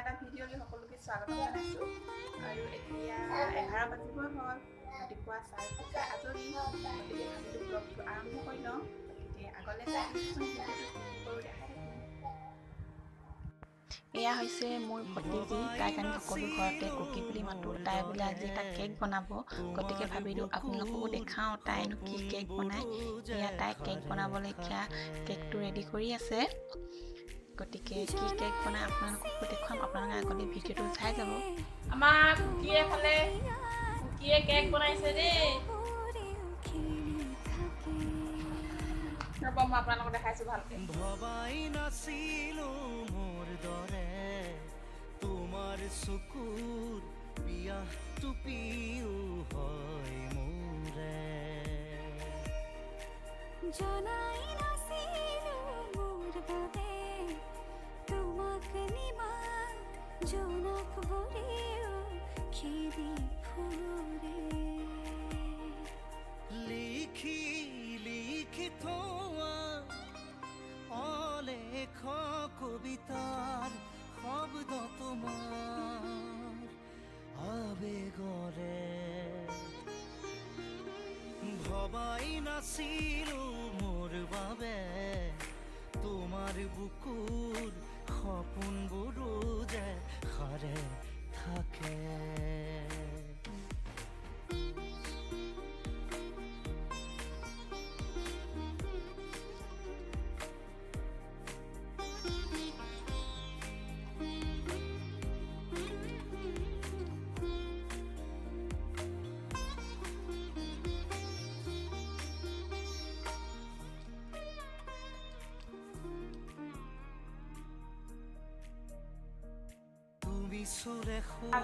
এটা ভিডিঅ'লৈ সকলোকে স্বাগতম জনাইছোঁ আৰু এতিয়া 11 বাজিবৰ হ'ল ৰাতিপুৱা 4 আজৰি গতিকে ভাবিলোঁ ব্লগটো আৰম্ভ কৰি লওঁ গতিকে আগলৈ যাই ভিডিঅ'টো দেখাই থাকিম এয়া হৈছে মোৰ ভতিজী তাইক আমি সকলো ঘৰতে কুকি বুলি মাতোঁ তাই বোলে আজি এটা কেক বনাব গতিকে ভাবিলোঁ আপোনালোককো দেখাওঁ তাইনো কি কেক বনায় এয়া তাই কেক বনাবলৈkia কেকটো ৰেডি কৰি আছে গতিকে কি কেক বনায় আপোনালোককো দেখুৱাম আপোনালোকে আগলৈ ভিডিঅ'টো চাই যাব আমাৰ কুকিয়ে ফালে কুকিয়ে কেক বনাইছে দেই ৰ'ব মই আপোনালোকক দেখাইছোঁ ভালকৈ ভবাই নাছিলো মোৰ দৰে তোমাৰ চকুৰ বিয়াহটো পিও হয় মোৰে জনাই নাছিলো মোৰ বাবে তোমাক নিমাত জনক ভৰিও খেদি ফুৰে লিখি লিখি থোৱা অলেখ কবিতাৰ শব্দ তোমাৰ আবেগৰে ভবাই নাছিলো মোৰ বাবে তোমাৰ বুকুৰ সপোনবোৰো যে সাৰে থাকে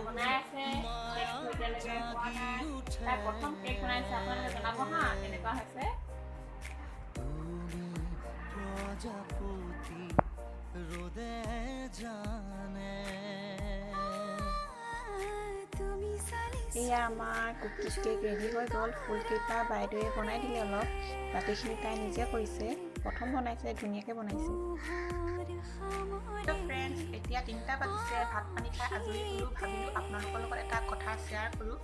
বনাই আছে কেকটো এতিয়ালৈকে হোৱা নাই তাই প্ৰথম কেক বনাইছে আপোনালোকে জনাব হা কেনেকুৱা হৈছে প্ৰজাপতি ৰ'দে জানে এয়া আমাৰ কুকিজ কেক ৰেডি হৈ গ'ল ফুলকেইটা বাইদেৱে বনাই দিলে অলপ বাকীখিনি তাই নিজে কৰিছে প্ৰথম বনাইছে ধুনীয়াকৈ বনাইছে ফ্ৰেণ্ডছ এতিয়া 3টা বাজিছে ভাত পানী খাই আজৰি হ'লোঁ ভাবিলোঁ আপোনালোকৰ লগত এটা কথা শ্বেয়াৰ কৰোঁ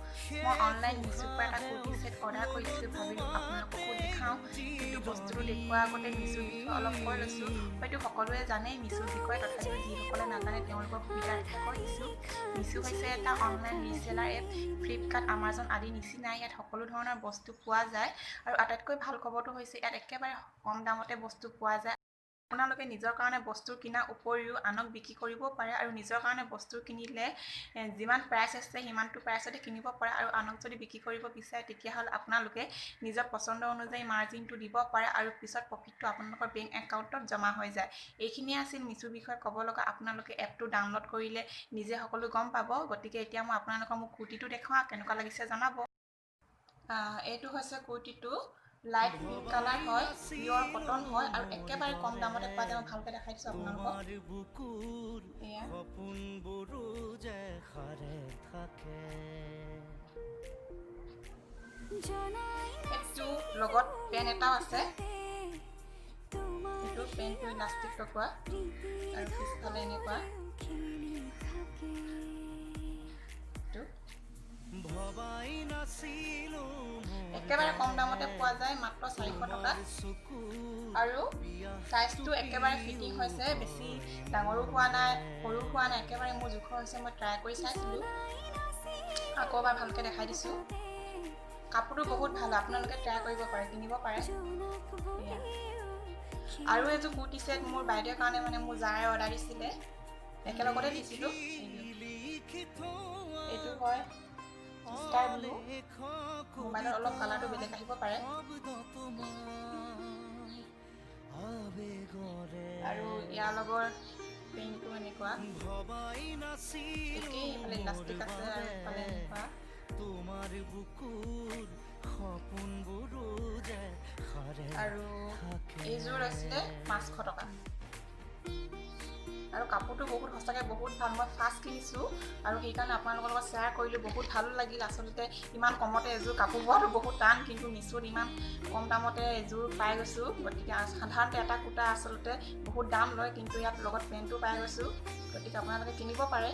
মই অনলাইন মিছোৰ পৰা এটা কুৰ্তি ছেট অৰ্ডাৰ কৰিছিলোঁ ভাবিলোঁ আপোনালোককো দেখাওঁ কিন্তু বস্তুটো দেখুওৱাৰ আগতে মিছোৰ বিষয়ে অলপ কৈ লৈছোঁ হয়তো সকলোৱে জানেই মিছোৰ বিষয়ে তথাপিও যিসকলে নাজানে তেওঁলোকৰ সুবিধাৰ্থে কৈ দিছোঁ মিছো হৈছে এটা online reseller app Flipkart Amazon আদি নিচিনাই ইয়াত সকলো ধৰণৰ বস্তু পোৱা যায় আৰু আটাইতকৈ ভাল খবৰটো হৈছে ইয়াত একেবাৰে কম দামতে বস্তু পোৱা যায় আপোনালোকে নিজৰ কাৰণে বস্তু কিনাৰ উপৰিও আনক বিক্ৰী কৰিব পাৰে আৰু নিজৰ কাৰণে বস্তু কিনিলে যিমান প্ৰাইচ আছে সিমানটো প্ৰাইচতে কিনিব পাৰে আৰু আনক যদি বিক্ৰী কৰিব বিচাৰে তেতিয়াহ'লে আপোনালোকে নিজৰ পচন্দ অনুযায়ী মাৰ্জিনটো দিব পাৰে আৰু পিছত প্ৰফিটটো আপোনালোকৰ বেংক একাউণ্টত জমা হৈ যায় এইখিনিয়ে আছিল মিছোৰ বিষয়ে ক'ব লগা আপোনালোকে এপটো ডাউনলোড কৰিলে নিজে সকলো গম পাব গতিকে এতিয়া মই আপোনালোকক মোৰ কুৰ্তিটো দেখুৱাওঁ কেনেকুৱা লাগিছে জনাব এইটো হৈছে কুৰ্তিটো লাইট পিংক কালাৰ হয় পিয়ৰ কটন হয় আৰু একেবাৰে কম দামতে পোৱা যায় ভালকৈ দেখাই দিছোঁ আপোনালোকক এইটো লগত পেন এটাও আছে এইটো পেনটো ইলাষ্টিক লগোৱা আৰু পিছফালে এনেকুৱা একেবাৰে কম দামতে পোৱা যায় মাত্ৰ 400 টকা আৰু সাইজটো একেবাৰে ফিটিং হৈছে বেছি ডাঙৰো হোৱা নাই সৰু হোৱা নাই একেবাৰে মোৰ জোখৰ হৈছে মই ট্ৰাই কৰি চাইছিলোঁ আকৌ এবাৰ ভালকৈ দেখাই দিছোঁ কাপোৰটো বহুত ভাল আপোনালোকে ট্ৰাই কৰিব পাৰে কিনিব পাৰে আৰু এযোৰ কুৰ্তি ছেট মোৰ বাইদেউৰ কাৰণে মানে মোৰ জাৰে অৰ্ডাৰ দিছিলে একেলগতে দিছিলোঁ এইটো হয় স্কাই ব্লু মোবাইলত অলপ কালাৰটো বেলেগ আহিব পাৰে আৰু ইয়াৰ লগৰ পেইণ্টটো এনেকুৱা একেই এইফালে ইলাষ্টিক আছে আৰু এইফালে এনেকুৱা আৰু এইযোৰ আছিলে 500 টকা আৰু কাপোৰটো বহুত সঁচাকৈ বহুত ভাল মই ফাৰ্ষ্ট কিনিছোঁ আৰু সেইকাৰণে আপোনালোকৰ লগত শ্বেয়াৰ কৰিলোঁ বহুত ভালো লাগিল আচলতে ইমান কমতে এযোৰ কাপোৰ পোৱাটো বহুত টান কিন্তু মিছোত ইমান কম দামতে এযোৰ পাই গৈছোঁ গতিকে সাধাৰণতে এটা কুৰ্তা আচলতে বহুত দাম লয় কিন্তু ইয়াত লগত পেণ্টটো পাই গৈছোঁ গতিকে আপোনালোকে কিনিব পাৰে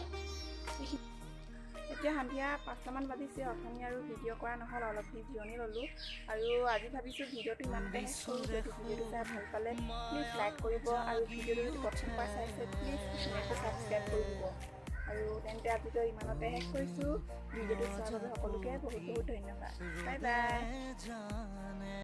এতিয়া সন্ধিয়া 5টামান বাজিছে অথনি আৰু ভিডিঅ' কৰা নহ'ল অলপ জিৰণি ল'লোঁ আৰু আজি ভাবিছোঁ ভিডিঅ'টো ইমানতে শেষ কৰোঁ যদি ভিডিঅ'টো চাই ভাল পালে প্লিজ লাইক কৰিব আৰু ভিডিঅ'টো যদি প্ৰথমবাৰ চাইছে প্লিজ চেনেলটো ছাবস্ক্ৰাইব কৰি দিব আৰু তেন্তে আজিলৈ ইমানতে শেষ কৰিছোঁ ভিডিঅ'টো চোৱাৰ বাবে সকলোকে বহুত বহুত ধন্যবাদ বাই বাই